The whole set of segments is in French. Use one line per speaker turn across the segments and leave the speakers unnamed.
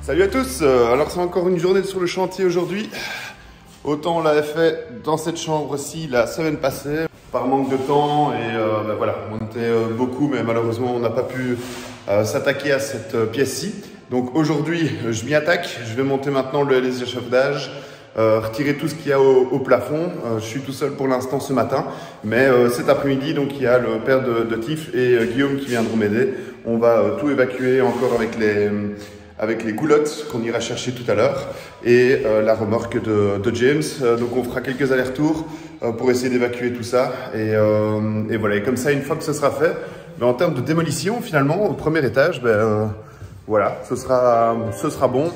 Salut à tous, alors c'est encore une journée sur le chantier aujourd'hui. Autant on l'avait fait dans cette chambre-ci la semaine passée, par manque de temps et voilà, on était beaucoup mais malheureusement on n'a pas pu s'attaquer à cette pièce-ci. Donc aujourd'hui je m'y attaque, je vais monter maintenant les échafaudages, retirer tout ce qu'il y a au plafond. Je suis tout seul pour l'instant ce matin, mais cet après-midi donc il y a le père de Tiff et Guillaume qui viendront m'aider. On va tout évacuer encore avec les goulottes qu'on ira chercher tout à l'heure et la remorque de James. Donc on fera quelques allers-retours pour essayer d'évacuer tout ça et voilà. Et comme ça, une fois que ce sera fait, en termes de démolition finalement au premier étage, voilà, ce sera bon.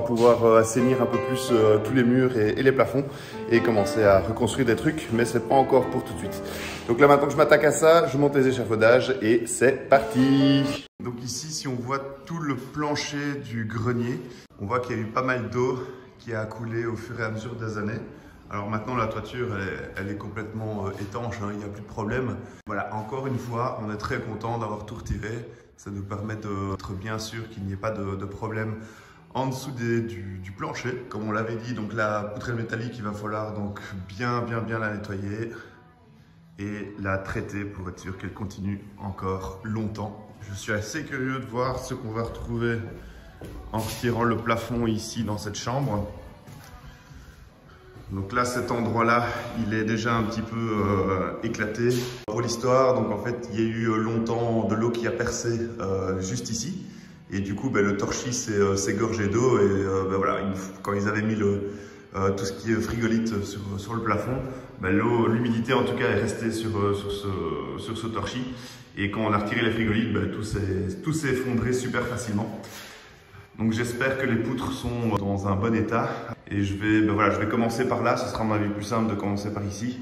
Pouvoir assainir un peu plus tous les murs et les plafonds et commencer à reconstruire des trucs, mais c'est pas encore pour tout de suite. Donc là maintenant que je m'attaque à ça, je monte les échafaudages et c'est parti. Donc ici, si on voit tout le plancher du grenier, on voit qu'il y a eu pas mal d'eau qui a coulé au fur et à mesure des années. Alors maintenant la toiture elle est complètement étanche, hein, il n'y a plus de problème. Voilà, encore une fois, on est très content d'avoir tout retiré. Ça nous permet d'être bien sûr qu'il n'y ait pas de problème en dessous du plancher, comme on l'avait dit. Donc la poutrelle métallique, il va falloir donc bien la nettoyer et la traiter pour être sûr qu'elle continue encore longtemps. Je suis assez curieux de voir ce qu'on va retrouver en retirant le plafond ici dans cette chambre. Donc là, cet endroit-là, il est déjà un petit peu éclaté. Pour l'histoire, donc en fait, il y a eu longtemps de l'eau qui a percé juste ici. Et du coup, le torchis s'est gorgé d'eau et voilà, quand ils avaient mis tout ce qui est frigolite sur le plafond, l'humidité en tout cas est restée sur ce torchis. Et quand on a retiré les frigolites, tout s'est effondré super facilement. Donc j'espère que les poutres sont dans un bon état. Et je vais commencer par là, ce sera à mon avis plus simple de commencer par ici.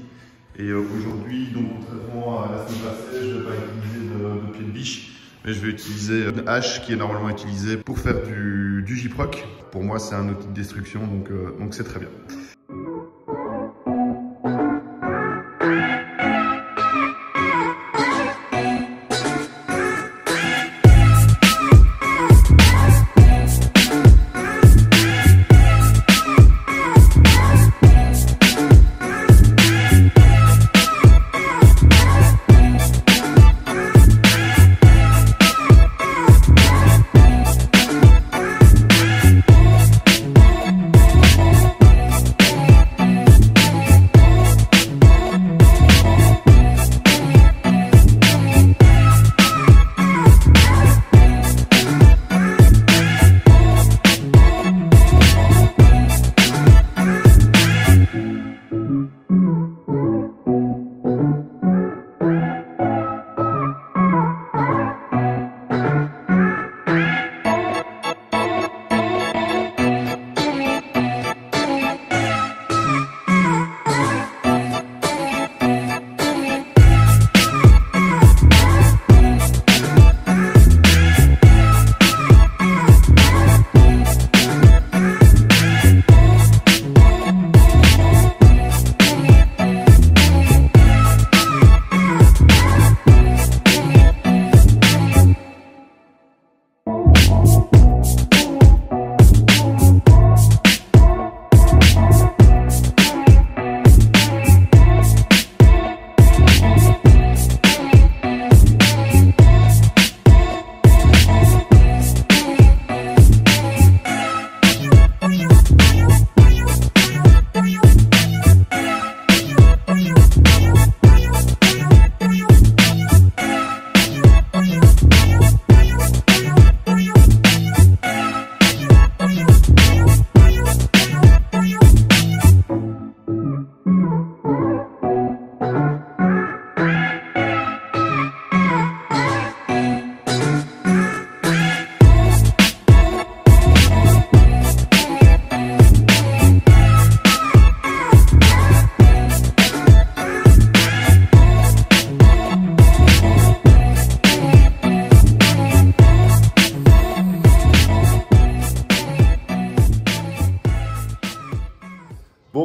Et aujourd'hui, donc contrairement à la semaine passée, je ne vais pas utiliser de pied de biche. Mais je vais utiliser une hache qui est normalement utilisée pour faire du gyproc. Pour moi, c'est un outil de destruction, donc c'est très bien.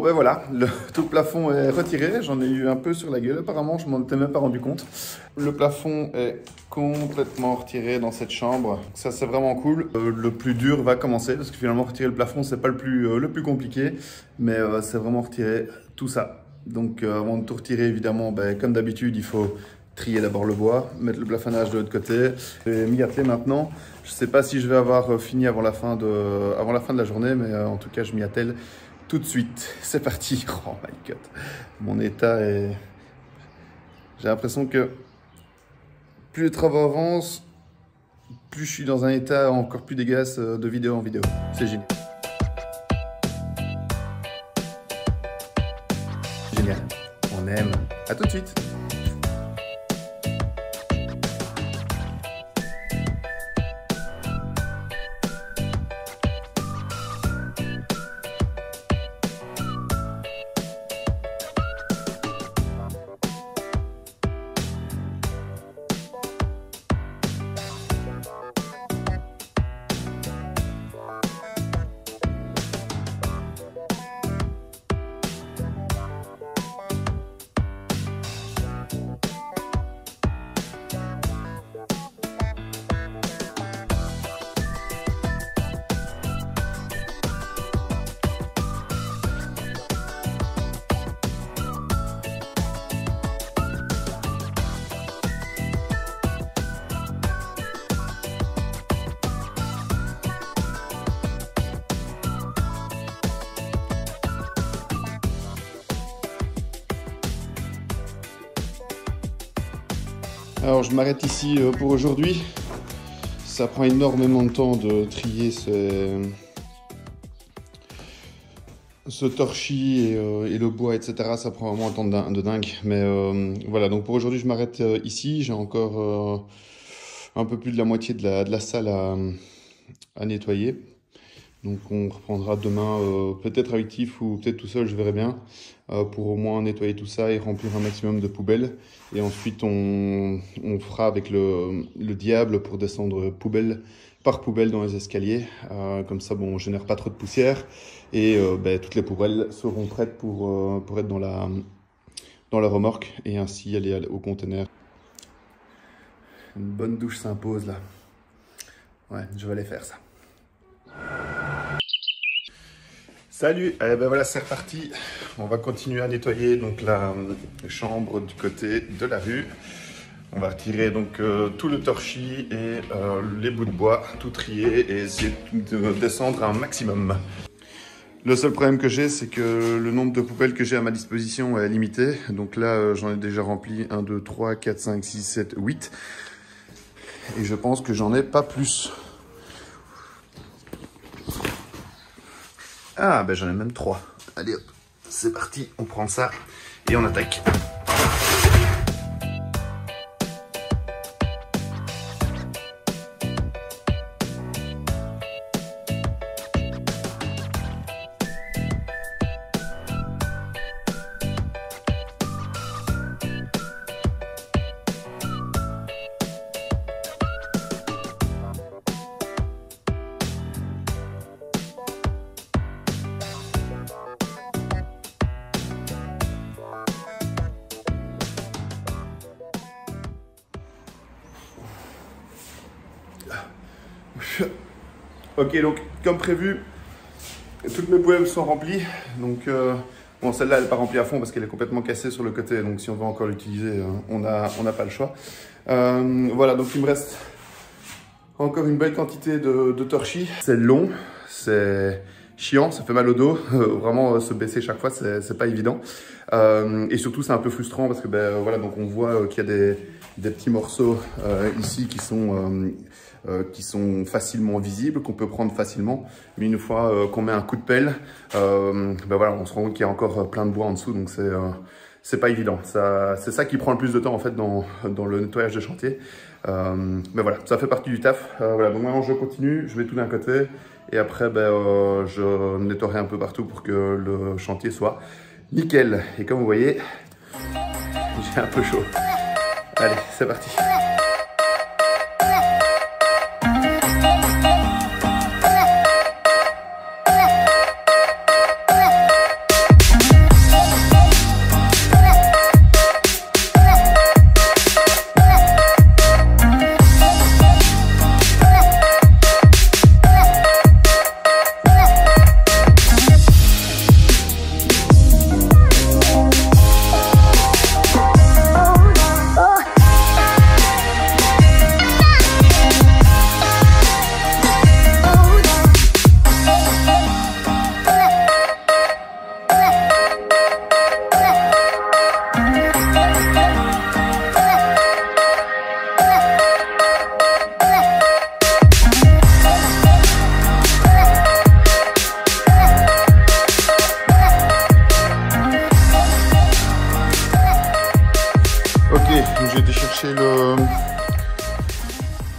Bon ben voilà, tout le plafond est retiré, j'en ai eu un peu sur la gueule apparemment, je m'en étais même pas rendu compte. Le plafond est complètement retiré dans cette chambre, ça c'est vraiment cool. Le plus dur va commencer parce que finalement retirer le plafond c'est pas le plus compliqué, mais c'est vraiment retirer tout ça. Donc avant de tout retirer évidemment, ben, comme d'habitude il faut trier d'abord le bois, mettre le plafonnage de l'autre côté et m'y atteler maintenant. Je sais pas si je vais avoir fini avant la fin de la journée, mais en tout cas je m'y attelle tout de suite. C'est parti. Oh my god. Mon état est... J'ai l'impression que plus les travaux avancent, plus je suis dans un état encore plus dégueulasse de vidéo en vidéo. C'est génial. Génial. On aime. À tout de suite. Alors je m'arrête ici pour aujourd'hui. Ça prend énormément de temps de trier ce torchis et le bois, etc. Ça prend vraiment un temps de dingue. Mais voilà, donc pour aujourd'hui je m'arrête ici. J'ai encore un peu plus de la moitié de la salle à nettoyer. Donc on reprendra demain, peut-être avec Tiff ou peut-être tout seul, je verrai bien, pour au moins nettoyer tout ça et remplir un maximum de poubelles. Et ensuite on fera avec le diable pour descendre poubelle par poubelle dans les escaliers. Comme ça, bon, on ne génère pas trop de poussière et ben, toutes les poubelles seront prêtes pour être dans la remorque et ainsi aller au conteneur. Une bonne douche s'impose là. Ouais, je vais aller faire ça. Salut, eh ben voilà, c'est reparti. On va continuer à nettoyer donc la chambre du côté de la rue. On va retirer donc tout le torchis et les bouts de bois, tout trier et essayer de descendre un maximum. Le seul problème que j'ai, c'est que le nombre de poubelles que j'ai à ma disposition est limité. Donc là, j'en ai déjà rempli 1, 2, 3, 4, 5, 6, 7, 8. Et je pense que j'en ai pas plus. Ah, ben j'en ai même 3. Allez hop, c'est parti, on prend ça et on attaque. Ok, donc comme prévu, toutes mes poubelles sont remplies. Donc bon, celle-là elle n'est pas remplie à fond parce qu'elle est complètement cassée sur le côté. Donc si on veut encore l'utiliser, on n'a pas le choix. Voilà, donc il me reste encore une belle quantité de torchis. C'est long, c'est chiant, ça fait mal au dos. Vraiment se baisser chaque fois, c'est pas évident. Et surtout c'est un peu frustrant parce que ben, voilà, donc on voit qu'il y a des petits morceaux ici qui sont facilement visibles, qu'on peut prendre facilement. Mais une fois qu'on met un coup de pelle, ben voilà, on se rend compte qu'il y a encore plein de bois en dessous, donc c'est pas évident. C'est ça qui prend le plus de temps en fait dans le nettoyage de chantier. Mais voilà, ça fait partie du taf. Voilà, donc maintenant je continue, je vais tout d'un côté et après ben, je nettoierai un peu partout pour que le chantier soit nickel. Et comme vous voyez, j'ai un peu chaud. Allez, c'est parti.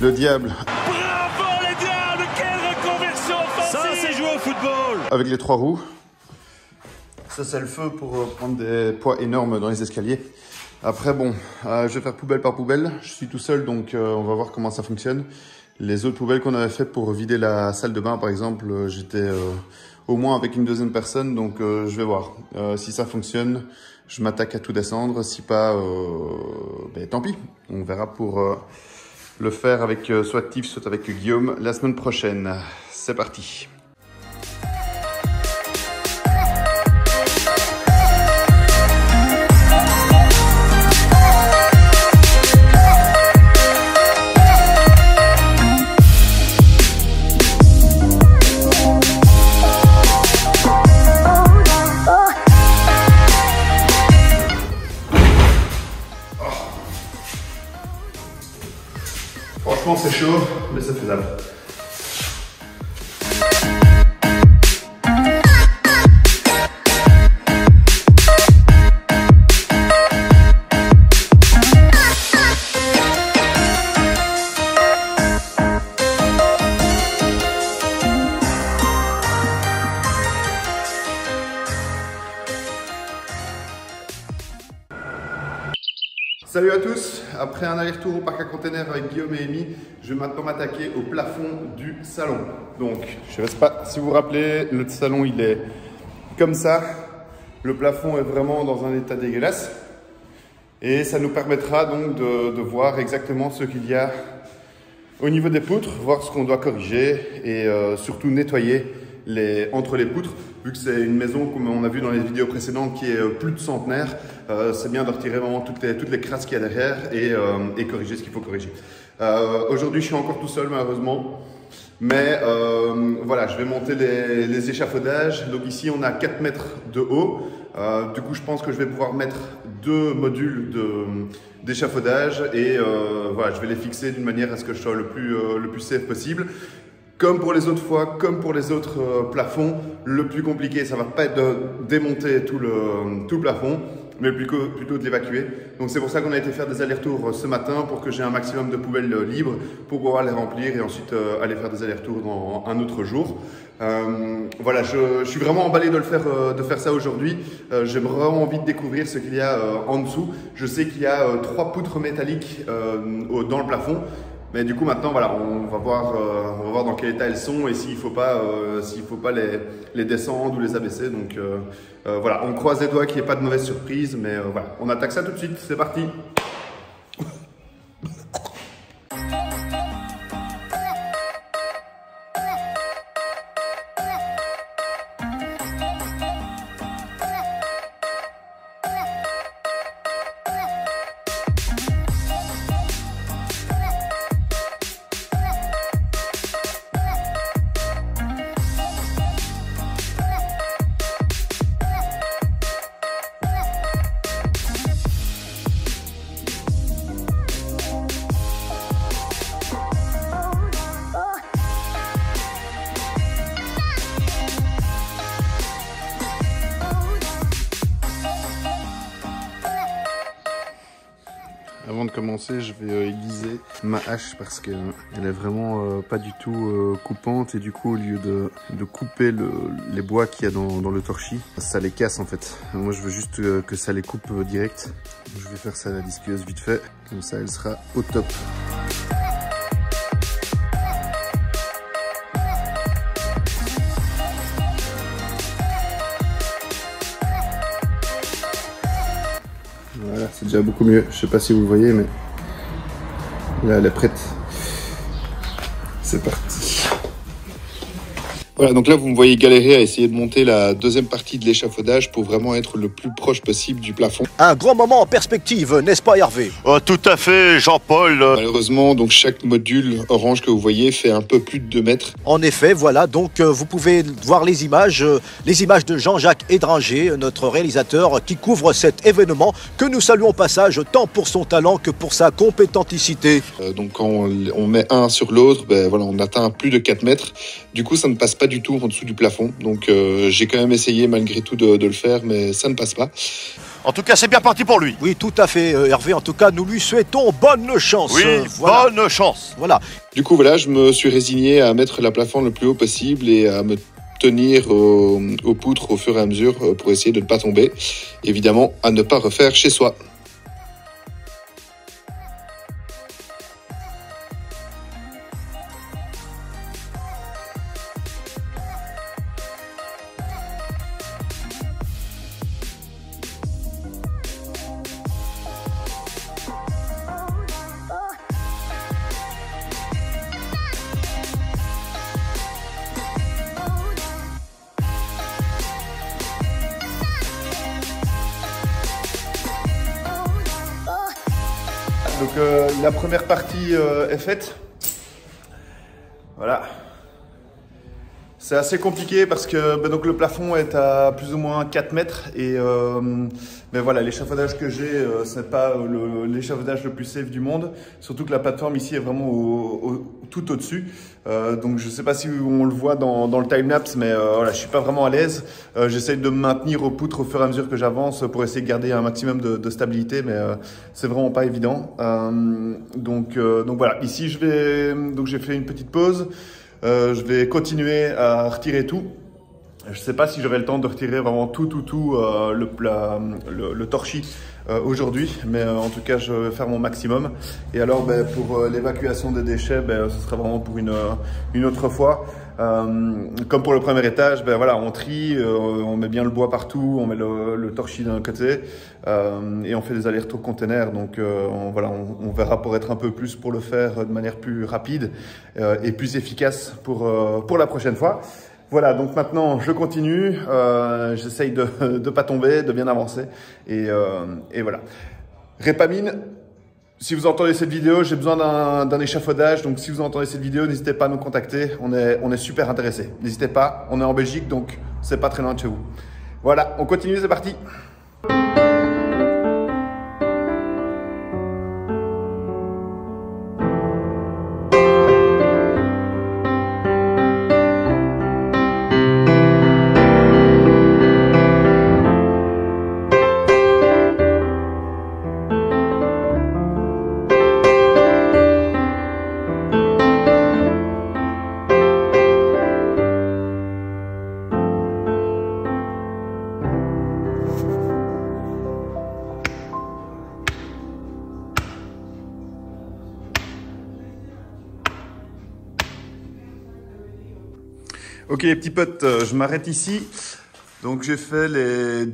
Le diable.
Bravo les diables, quelle reconversion offensive! Ça, c'est jouer au football!
Avec les 3 roues. Ça, c'est le feu pour prendre des poids énormes dans les escaliers. Après, bon, je vais faire poubelle par poubelle. Je suis tout seul, donc on va voir comment ça fonctionne. Les autres poubelles qu'on avait faites pour vider la salle de bain, par exemple, j'étais au moins avec une deuxième personne, donc je vais voir. Si ça fonctionne, je m'attaque à tout descendre. Si pas, ben, tant pis. On verra pour le faire avec soit Tiff, soit avec Guillaume la semaine prochaine. C'est parti. Franchement, c'est chaud, mais c'est faisable. Salut à tous, après un aller-retour au parc à containers avec Guillaume et Amy, je vais maintenant m'attaquer au plafond du salon. Donc, je ne sais pas si vous vous rappelez, le salon il est comme ça. Le plafond est vraiment dans un état dégueulasse. Et ça nous permettra donc de voir exactement ce qu'il y a au niveau des poutres, voir ce qu'on doit corriger et surtout nettoyer entre les poutres. Vu que c'est une maison, comme on a vu dans les vidéos précédentes, qui est plus de centenaire, c'est bien de retirer vraiment toutes les crasses qu'il y a derrière et corriger ce qu'il faut corriger. Aujourd'hui, je suis encore tout seul, malheureusement. Mais voilà, je vais monter les échafaudages. Donc ici, on a 4 mètres de haut. Du coup, je pense que je vais pouvoir mettre 2 modules d'échafaudage et voilà, je vais les fixer d'une manière à ce que je sois le plus safe possible. Comme pour les autres fois, comme pour les autres plafonds, le plus compliqué, ça va pas être de démonter tout le plafond, mais plutôt de l'évacuer. Donc c'est pour ça qu'on a été faire des allers-retours ce matin pour que j'ai un maximum de poubelles libres pour pouvoir les remplir et ensuite aller faire des allers-retours dans un autre jour. Voilà, je suis vraiment emballé de faire ça aujourd'hui. J'ai vraiment envie de découvrir ce qu'il y a en dessous. Je sais qu'il y a 3 poutres métalliques dans le plafond. Mais du coup maintenant voilà, on va voir dans quel état elles sont et s'il faut pas les descendre ou les abaisser. Donc voilà, on croise les doigts qu'il n'y ait pas de mauvaise surprise, mais voilà, on attaque ça tout de suite, c'est parti. Avant de commencer, je vais aiguiser ma hache parce qu'elle est vraiment pas du tout coupante et du coup au lieu de couper les bois qu'il y a dans le torchis, ça les casse en fait. Moi je veux juste que ça les coupe direct. Je vais faire ça à la disqueuse vite fait, comme ça elle sera au top. Voilà, c'est déjà beaucoup mieux. Je sais pas si vous le voyez, mais là, elle est prête. C'est parti. Voilà, donc là, vous me voyez galérer à essayer de monter la deuxième partie de l'échafaudage pour vraiment être le plus proche possible du plafond.
Un grand moment en perspective, n'est-ce pas Hervé?
Oh, tout à fait, Jean-Paul.
Malheureusement, donc chaque module orange que vous voyez fait un peu plus de 2 mètres.
En effet, voilà, donc vous pouvez voir les images de Jean-Jacques Édranger, notre réalisateur, qui couvre cet événement que nous saluons au passage tant pour son talent que pour sa compétenticité.
Donc quand on met un sur l'autre, ben voilà, on atteint plus de 4 mètres. Du coup, ça ne passe pas pas du tout en dessous du plafond. Donc j'ai quand même essayé malgré tout de le faire, mais ça ne passe pas.
En tout cas, c'est bien parti pour lui.
Oui, tout à fait, Hervé. En tout cas, nous lui souhaitons bonne chance.
Oui,
voilà.
bonne chance.
Voilà.
Du coup, voilà, je me suis résigné à mettre la plateforme le plus haut possible et à me tenir aux poutres au fur et à mesure pour essayer de ne pas tomber. Évidemment, à ne pas refaire chez soi. Donc la première partie est faite. Voilà. C'est assez compliqué parce que donc le plafond est à plus ou moins 4 mètres et mais voilà, l'échafaudage que j'ai, ce n'est pas l'échafaudage le plus safe du monde. Surtout que la plateforme ici est vraiment tout au-dessus. Donc je ne sais pas si on le voit dans le time-lapse, mais voilà, je ne suis pas vraiment à l'aise. J'essaye de me maintenir aux poutres au fur et à mesure que j'avance pour essayer de garder un maximum de stabilité, mais c'est vraiment pas évident. Donc voilà, ici j'ai fait une petite pause. Je vais continuer à retirer tout. Je ne sais pas si j'aurai le temps de retirer vraiment tout le torchis aujourd'hui, mais en tout cas, je vais faire mon maximum. Et alors, pour l'évacuation des déchets, ce sera vraiment pour une autre fois. Comme pour le premier étage, voilà, on trie, on met bien le bois partout, on met le torchis d'un côté et on fait des allers-retours containers. Donc voilà, on verra pour être un peu plus pour le faire de manière plus rapide et plus efficace pour la prochaine fois. Voilà, donc maintenant je continue, j'essaye de ne pas tomber, de bien avancer et voilà. Répamine. Si vous entendez cette vidéo, j'ai besoin d'un échafaudage. Donc, si vous entendez cette vidéo, n'hésitez pas à nous contacter. On est super intéressés. N'hésitez pas. On est en Belgique, donc c'est pas très loin de chez vous. Voilà, on continue, c'est parti. Ok les petits potes, je m'arrête ici. Donc j'ai fait les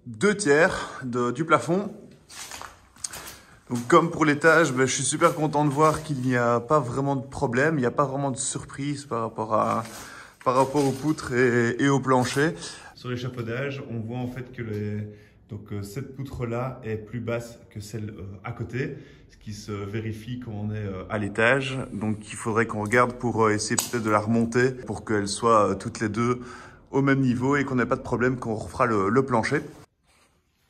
2/3 du plafond. Donc comme pour l'étage, je suis super content de voir qu'il n'y a pas vraiment de problème, il n'y a pas vraiment de surprise par rapport aux poutres et au plancher. Sur l'échafaudage, on voit en fait que cette poutre-là est plus basse que celle à côté, ce qui se vérifie quand on est à l'étage. Donc il faudrait qu'on regarde pour essayer peut-être de la remonter pour qu'elles soient toutes les deux au même niveau et qu'on n'ait pas de problème quand on refera le plancher.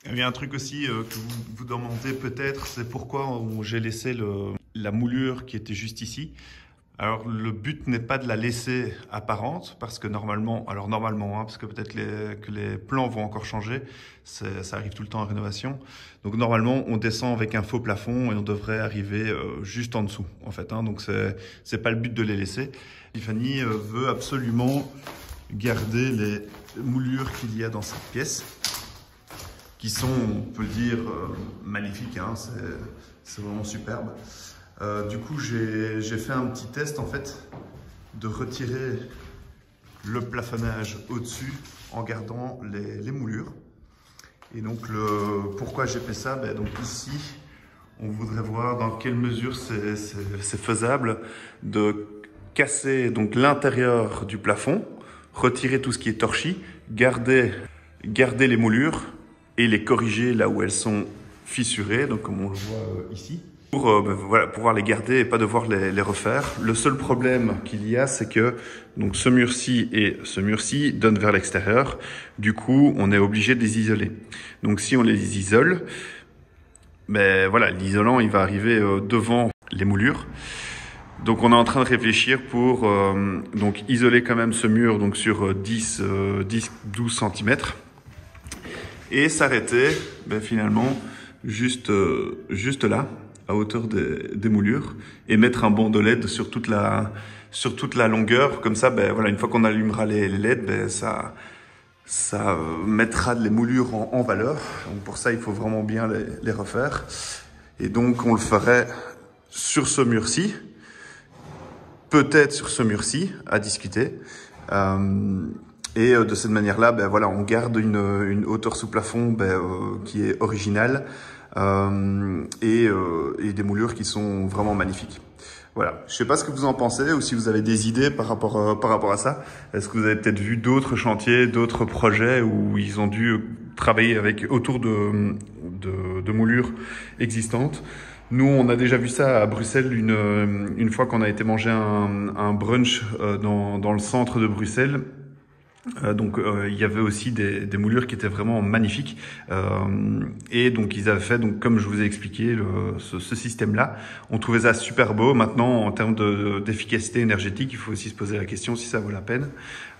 Il y a un truc aussi que vous vous demandez peut-être, c'est pourquoi j'ai laissé la moulure qui était juste ici. Alors le but n'est pas de la laisser apparente parce que normalement, parce que peut-être que les plans vont encore changer, ça arrive tout le temps en rénovation. Donc normalement on descend avec un faux plafond et on devrait arriver juste en dessous en fait. Donc c'est pas le but de les laisser. Tiffany veut absolument garder les moulures qu'il y a dans cette pièce, qui sont, on peut dire, magnifiques. C'est vraiment superbe. Du coup, j'ai fait un petit test en fait de retirer le plafonnage au-dessus en gardant les moulures. Et donc, pourquoi j'ai fait ça? Donc ici, on voudrait voir dans quelle mesure c'est faisable de casser donc l'intérieur du plafond, retirer tout ce qui est torchis, garder les moulures et les corriger là où elles sont fissurées, donc comme on le voit ici. Pour pouvoir les garder et pas devoir les refaire. Le seul problème qu'il y a, c'est que donc ce mur-ci et ce mur-ci donnent vers l'extérieur. Du coup, on est obligé de les isoler. Donc si on les isole, l'isolant il va arriver devant les moulures. Donc on est en train de réfléchir pour donc isoler quand même ce mur donc sur 10-12 cm et s'arrêter finalement juste là, à hauteur des moulures, et mettre un banc de LED sur toute la longueur. Comme ça, voilà, une fois qu'on allumera les LED, ça mettra les moulures en valeur. Donc pour ça, il faut vraiment bien les refaire. Et donc on le ferait sur ce mur-ci. Peut-être sur ce mur-ci, à discuter. Et de cette manière-là, voilà, on garde une hauteur sous plafond qui est originale et des moulures qui sont vraiment magnifiques. Voilà. Je sais pas ce que vous en pensez ou si vous avez des idées par rapport à ça. Est-ce que vous avez peut-être vu d'autres chantiers, d'autres projets où ils ont dû travailler autour de moulures existantes? Nous, on a déjà vu ça à Bruxelles une fois qu'on a été manger un brunch dans le centre de Bruxelles. Il y avait aussi des moulures qui étaient vraiment magnifiques. Et donc, ils avaient fait, donc, comme je vous ai expliqué, ce système-là. On trouvait ça super beau. Maintenant, en termes d'efficacité énergétique, il faut aussi se poser la question si ça vaut la peine.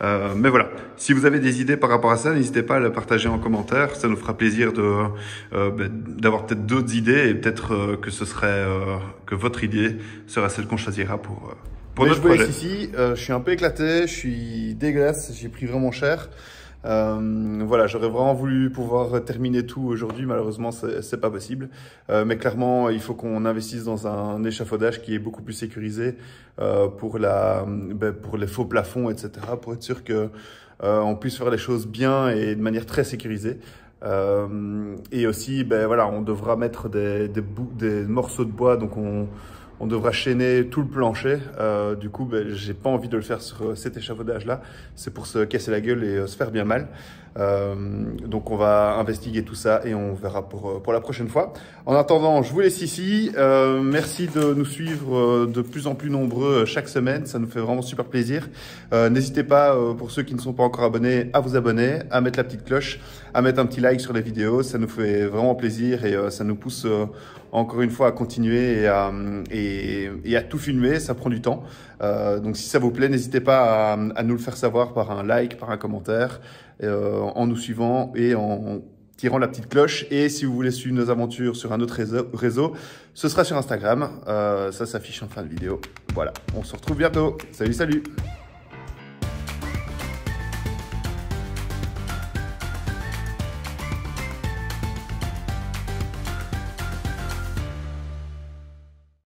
Mais voilà. Si vous avez des idées par rapport à ça, n'hésitez pas à le partager en commentaire. Ça nous fera plaisir d'avoir peut-être d'autres idées et peut-être que votre idée sera celle qu'on choisira pour notre projet.
Ici, je suis un peu éclaté, je suis dégueulasse, j'ai pris vraiment cher. Voilà, j'aurais vraiment voulu pouvoir terminer tout aujourd'hui, malheureusement c'est pas possible. Mais clairement, il faut qu'on investisse dans un échafaudage qui est beaucoup plus sécurisé pour les faux plafonds, etc. Pour être sûr que on puisse faire les choses bien et de manière très sécurisée. Et aussi, voilà, on devra mettre des morceaux de bois, donc on devra chaîner tout le plancher. Du coup, j'ai pas envie de le faire sur cet échafaudage-là. C'est pour se casser la gueule et se faire bien mal. Donc, on va investiguer tout ça et on verra pour la prochaine fois. En attendant, je vous laisse ici. Merci de nous suivre de plus en plus nombreux chaque semaine. Ça nous fait vraiment super plaisir. N'hésitez pas, pour ceux qui ne sont pas encore abonnés, à vous abonner, à mettre la petite cloche, à mettre un petit like sur les vidéos. Ça nous fait vraiment plaisir et ça nous pousse encore une fois à continuer et à tout filmer. Ça prend du temps. Donc si ça vous plaît, n'hésitez pas à nous le faire savoir par un like, par un commentaire, en nous suivant et en tirant la petite cloche. Et si vous voulez suivre nos aventures sur un autre réseau, ce sera sur Instagram. Ça s'affiche en fin de vidéo. Voilà, on se retrouve bientôt. Salut, salut!